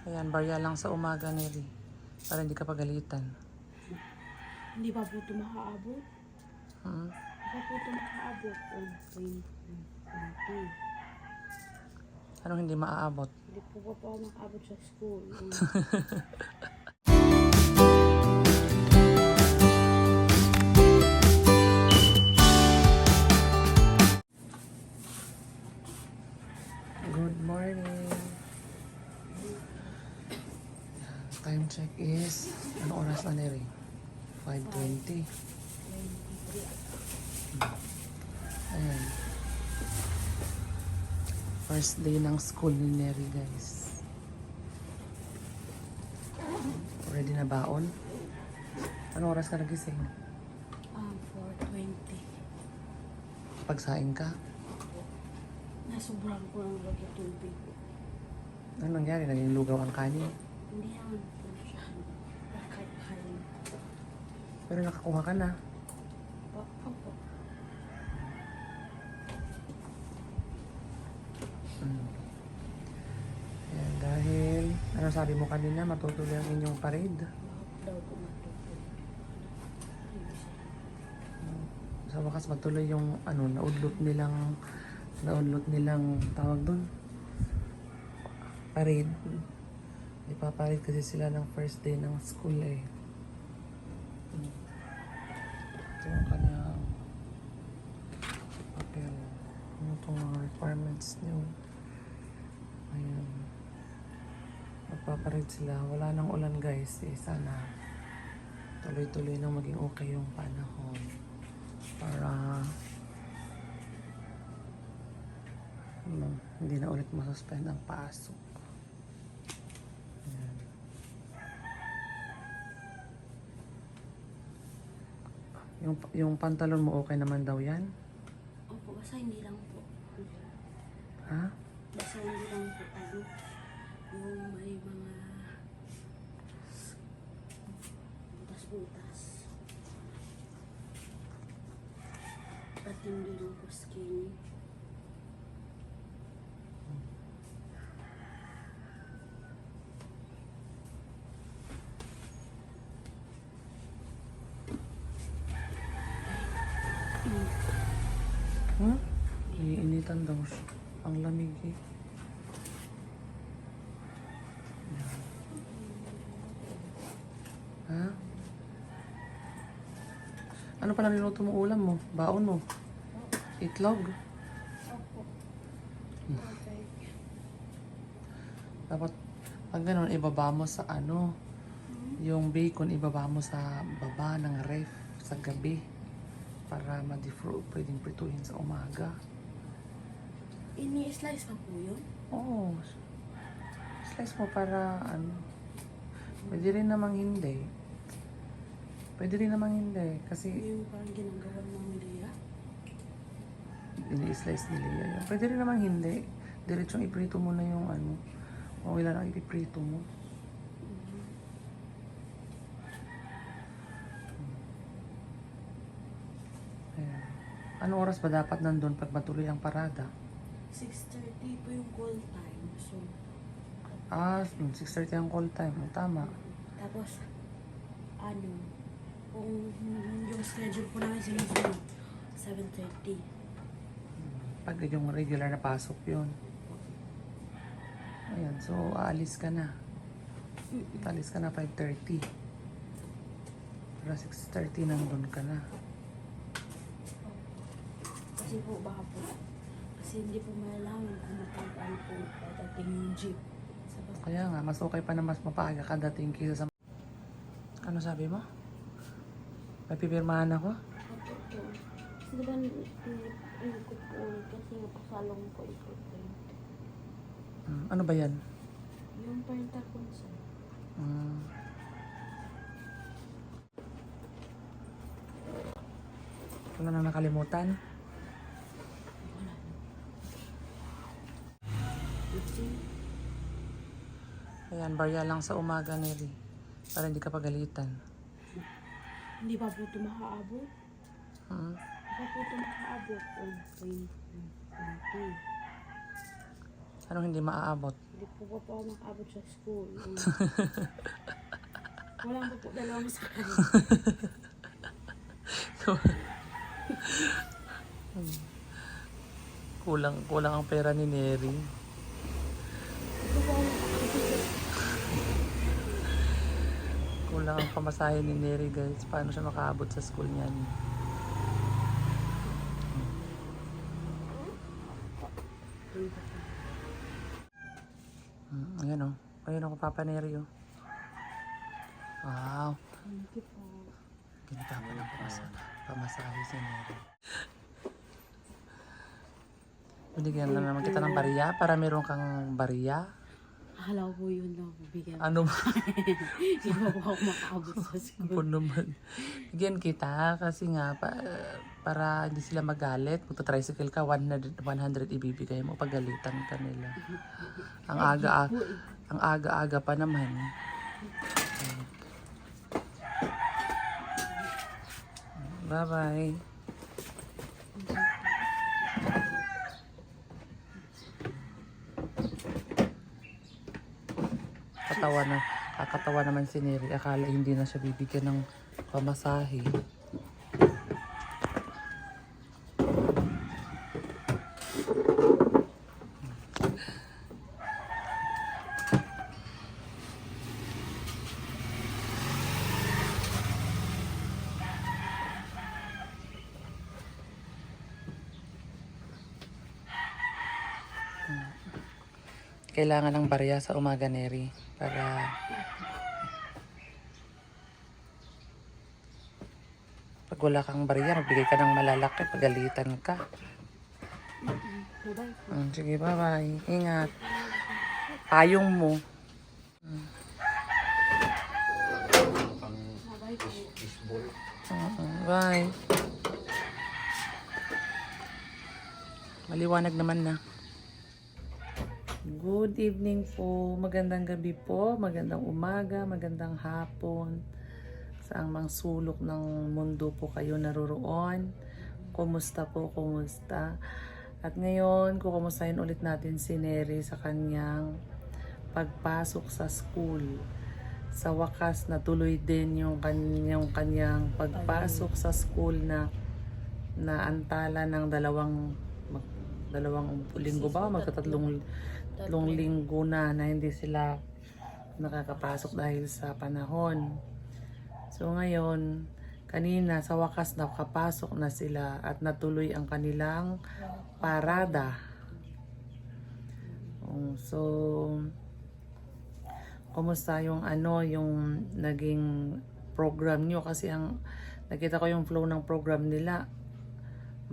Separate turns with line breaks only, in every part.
Ayan, barya lang sa umaga, Neri. Para hindi ka pagalitan.
Hindi pa po ito makaabot.
Hmm?
Hindi pa po ito makaabot. 20.
Anong hindi maaabot?
Hindi po pa ako makaabot sa school.
Good morning. Time check is, ano oras na, Neri? 5:20. Ayan. First day ng school ni Neri, guys. Ready na baon? Ano oras ka nagising?
4:20.
Pagsaing ka?
Nasobrang ko ng lagi tubig.
Ano nangyari? Naging lugaw ang kanin?
Hindi naman po siya. Kahit-kahit.
Pero nakakuha ka na.
Opo.
Ayan, dahil, ano sabi mo kanina, matutuloy ang inyong parade.
Bakit daw po matutuloy?
Sa wakas matuloy yung, naudlot nilang tawag doon. Parade. Ipaparade kasi sila ng first day ng school eh. Ito ang kanyang papel. Ano itong mga requirements niyo. Ayan. Magpaparade sila. Wala nang ulan guys. Sana tuloy-tuloy nang maging okay yung panahon. Para hindi na ulit masuspend ang pasok. Ayan. Yung pantalon mo okay naman daw yan?
Opo, basta hindi lang po.
Ha?
Basta hindi lang po. Yung may mga butas-butas. At hindi lang po skinny.
Iinitan daw siya. Ang lamig eh. Ayan. Ha? Ano pala niluto mo ulam mo? Baon mo? Itlog?
Opo. Okay.
Dapat pag gano'n, ibaba mo sa yung bacon, ibaba mo sa baba ng ref sa gabi para pwedeng prituhin sa umaga.
Ini-slice pa po yun?
Oo. Slice mo para pwede rin namang hindi. Pwede rin namang hindi. Kasi
Yung parang ginagawa ng Maria?
ini-slice nila yun. Pwede rin namang hindi. Diretsong iprito mo na yung o ilan ang ipiprito mo. Ayan. Anong oras ba dapat nandun pag matuloy ang parada?
6:30 po yung call time. So,
6:30 ang call time. Tama.
tapos, kung yung schedule po namin sinusunod, 7:30.
Pag yung regular na pasok yun. Ayan. So, aalis ka na. Aalis ka na 5:30. Para 6:30 nandun ka na.
Kasi po, baka po, kasi hindi po malalaman kung matapaan po patating yung jeep.
Kaya nga, mas okay pa na mas mapaaga ka dating kaysa sa... Ano sabi mo? May pipirmahan ako?
Opo po. Kasi diba, inikot po ulit kasi nga po salong po ikot po.
Ano ba yan?
Yung parental consent.
Wala nang nakalimutan?
Wala.
Ayan, barya lang sa umaga, Neri. Para hindi ka pagalitan.
Hindi pa po ito makaabot.
Hmm?
Hindi pa po ito makaabot. 20.
Anong hindi maaabot?
Hindi po pa ako makaabot sa school. Wala po dalawang sakay.
Kulang ang pera ni Neri.
Hindi po ako makaabot sa
Kulang ang pamasahe ni Neri, guys. Paano siya makaabot sa school niyan? Ayan o. Ayan ako, Papa Neri o. Wow.
Thank you po.
Ganito ako ng pamasahe si Neri. Binigyan na naman kita ng bariya para meron kang bariya.
Akala ko po yun lang po bigyan.
Ano ba?
Hindi po ako makaabot sa school.
Po naman. Bigyan kita kasi nga para hindi sila magalit. Kung tricycle ka, 100 ibibigay mo. Pagalitan ka nila. Ang aga-aga pa naman. Bye-bye. Kakatawa naman si Neri. Akala hindi na siya bibigyan ng pamasahe. Kailangan ng barya sa umaga, Neri, para pag wala kang barya, magbigay ka ng malalaki, pagalitan ka.
Bye-bye.
Sige, bye-bye. Ingat. Payong mo.
Bye-bye po.
Bye. Maliwanag naman na. Good evening po. Magandang gabi po. Magandang umaga. Magandang hapon. Saang mang sulok ng mundo po kayo naroroon. Kumusta po? Kumusta? At ngayon, kukumustahin ulit natin si Neri sa kanyang pagpasok sa school. Sa wakas, natuloy din yung kanyang pagpasok sa school na naantala ng dalawang linggo ba? Magkatatlong linggo na hindi sila nakakapasok dahil sa panahon. So ngayon, kanina sa wakas nakapasok na sila at natuloy ang kanilang parada. So, kumusta yung yung naging program nyo? Kasi nakita ko yung flow ng program nila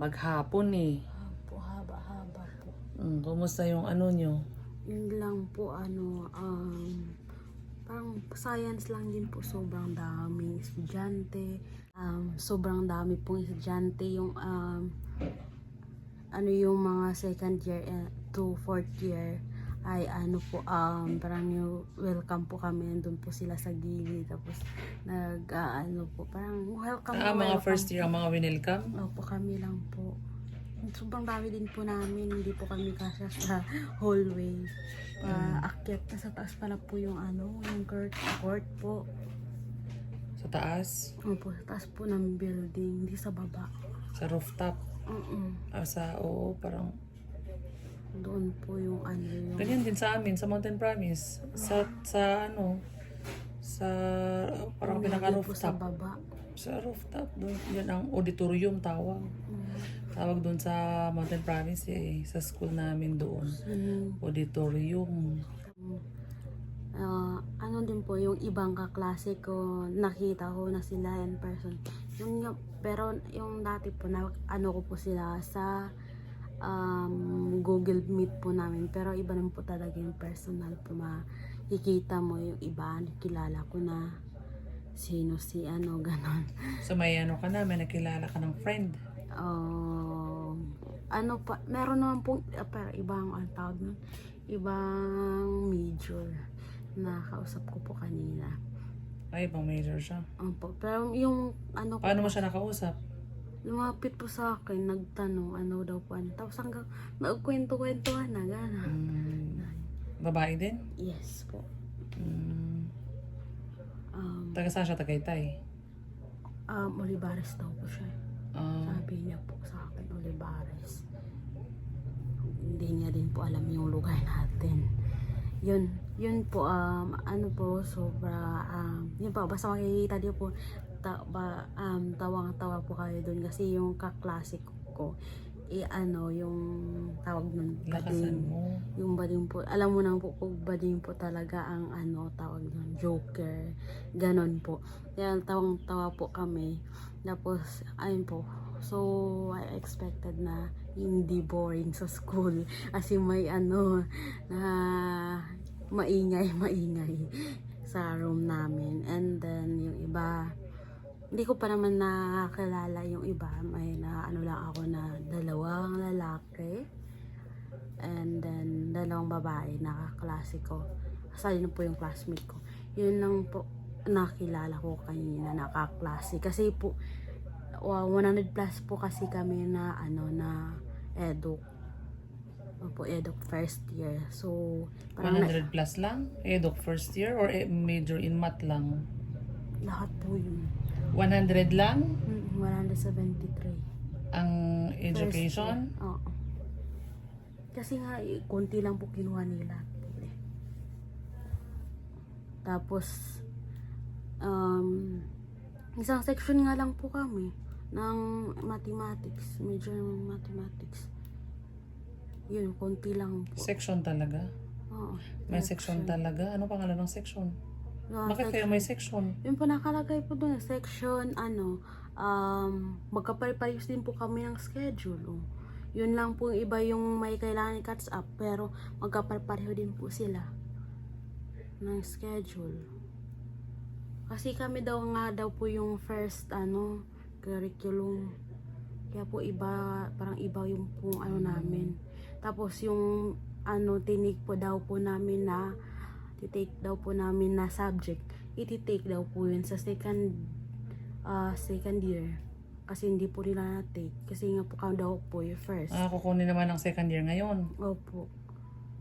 maghapon eh.
Po, haba-haba po.
Kumusta yung nyo?
Yun lang po, parang science lang din po. Sobrang daming estudyante. Sobrang dami pong estudyante. Yung, yung mga second year to fourth year ay parang yung welcome po kami. Nandun po sila sa gilid. Tapos, parang welcome.
Mga
welcome
first year ang mga winelcome?
Opo, kami lang po. Sobrang dami din po namin. Hindi po kami kasya sa hallway. Paakyat na sa taas pala po yung yung court po.
Sa taas?
Opo, sa taas po ng building. Hindi sa baba.
Sa rooftop? Parang
Doon po yung yung...
ganyan din sa amin, sa Mountain Promise. Sa parang
po sa
pinaka-rooftop.
baba.
Sa rooftop, doon. Yan ang auditorium tawag. Tawag doon sa Mountain Promise sa school namin doon. Auditorium.
Din po yung ibang kaklase ko, nakita ko na sila in person. Pero yung dati po, ko po sila sa Google Meet po namin. Pero iba naman po talaga yung personal po. Makikita mo yung iba, kilala ko na sino si ganon.
So may ka na, may nakilala ka ng friend.
Meron naman pong pero ibang tawag nun, ibang major na kausap ko po kanina.
Ay, ibang major siya.
Opo, pero yung
Paano mo siya nakausap?
lumapit po sa akin, nagtanong daw po. Tapos hanggang nagkwento-kwentuhan na gano'n.
Babae din?
Yes po.
Mm.
Um,
Taga saan siya? Tagaytay?
Olivares daw po siya.
Ah,
Sabi niya po sa akin, Olivares. Hindi niya din po alam yung lugar natin. Yun po, ano po, sobra, yun po, basta makikita niyo po, tawang-tawa po kayo dun kasi yung kaklase ko, yung tawag nun,
lakasan
bading.
mo.
Yung bading po, alam mo nang po, pag bading po talaga ang tawag nun, joker, ganon po. Kaya tawang-tawa po kami. Tapos, ayun po, so, I expected na hindi boring sa school. Kasi may na maingay sa room namin. And then, yung iba, hindi ko pa naman nakakilala yung iba. May lang ako na dalawang lalaki. And then, dalawang babae na kaklase ko. Asali na po yung classmate ko. Yun lang po nakilala ko kanina na kaklase. Kasi po, 100 plus po kasi kami na na eduk. Po, eduk first year. So, parang
100 plus lang? Eduk first year or major in math lang?
lahat po yun.
100 lang
173.
ang education?
First year. Oo. Kasi nga, konti lang po kinuha nila. Tapos, isang section nga lang po kami ng mathematics, major ng mathematics. Yun, konti lang po.
Section talaga?
Oo,
May section talaga? Ano pangalan ng section? Bakit kayo
section.
may section?
Yun po nakalagay po doon, section, magkapare-parehas din po kami ng schedule. Oh. Yun lang po iba yung may kailangan i-catch up, pero magkapare-pareho din po sila ng schedule. Kasi kami daw po yung first, curriculum. Kaya po iba, parang iba yung po namin. Tapos yung, tinig po daw po namin na, titake daw po namin na subject, ititake daw po yun sa second year. Kasi hindi po nila na-take. Kasi nga po daw po yung first.
Kukunin naman ng second year ngayon.
Opo.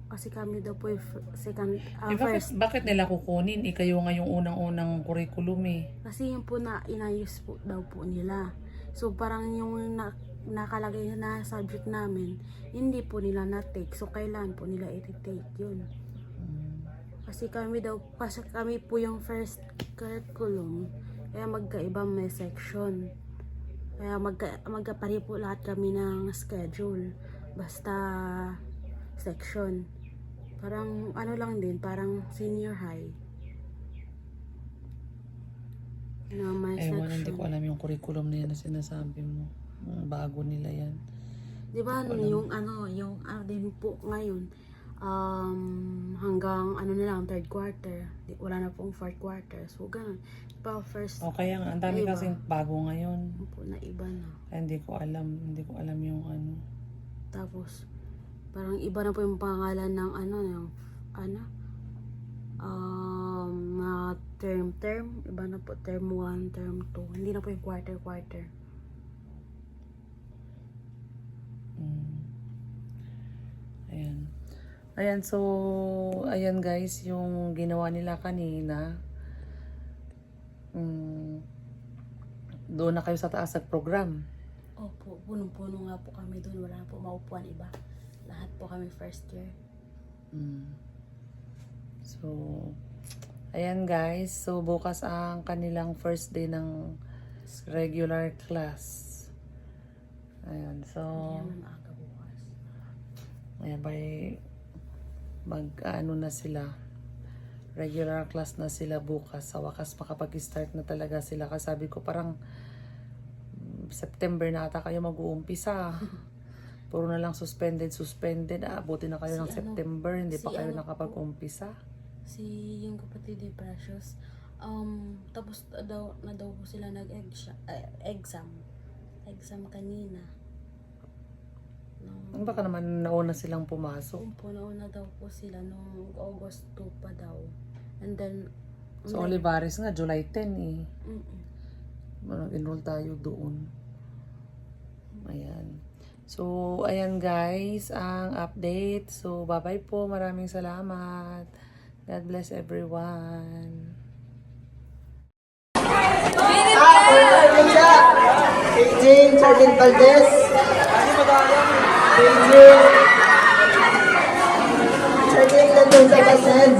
Kasi kami daw po yung second,
bakit,
first.
bakit nila kukunin? Kayo nga yung unang-unang curriculum eh.
Kasi yun po na inayos po daw po nila. So parang yung nakalagay na subject namin, hindi po nila na-take. So kailan po nila i-take yun. Kasi kami po yung first curriculum. Kaya magkaiba may section. Kaya magkapare po lahat kami ng schedule. Basta section. Parang lang din, parang senior high. Na may
Ewan,
section.
hindi ko alam yung curriculum na yan na sinasabi mo. Bago nila yan.
Di ba yung din po ngayon, hanggang na lang, third quarter. Wala na pong fourth quarter. So, ganun. Pa first,
O kaya nga, ang dami
iba.
kasing bago ngayon.
Po na iba na.
Kaya hindi ko alam yung ano.
Tapos, parang iba na po yung pangalan ng term. Iba na po, term 1, term 2. Hindi na po yung quarter.
Ayan, so, ayan guys, yung ginawa nila kanina. Doon na kayo sa taas at program.
Opo, punong-puno nga po kami doon. Wala na po maupuan iba. Lahat po kami first year.
So, ayan guys. So, bukas ang kanilang first day ng regular class. Ayan, so,
Hindi naman maaga bukas.
ayan, na sila. Regular class na sila bukas. Sa wakas, makapag-start na talaga sila. Kasi sabi ko, parang September na ata kayo mag-uumpisa. Puro na lang suspended. Buti na kayo ng September. Hindi pa kayo nakapag-umpisa.
Si yung kapatid ni Precious, tapos na daw po sila nag-exam kanina.
Baka naman nauna silang pumasok.
Nauna daw po sila noong August 2 pa daw. And then,
So, Olivares nga, July 10 eh.
mm-mm.
Enroll tayo doon. Ayan. So, ayan guys, ang update. So, bye-bye po. Maraming salamat. God bless everyone.
Paging Sergeant Valdez. Paging Sergeant Landosa Basen.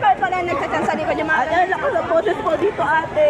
Ay, pala nagchat sa likod yung mga... Ay, lakas ang boses po dito, ate.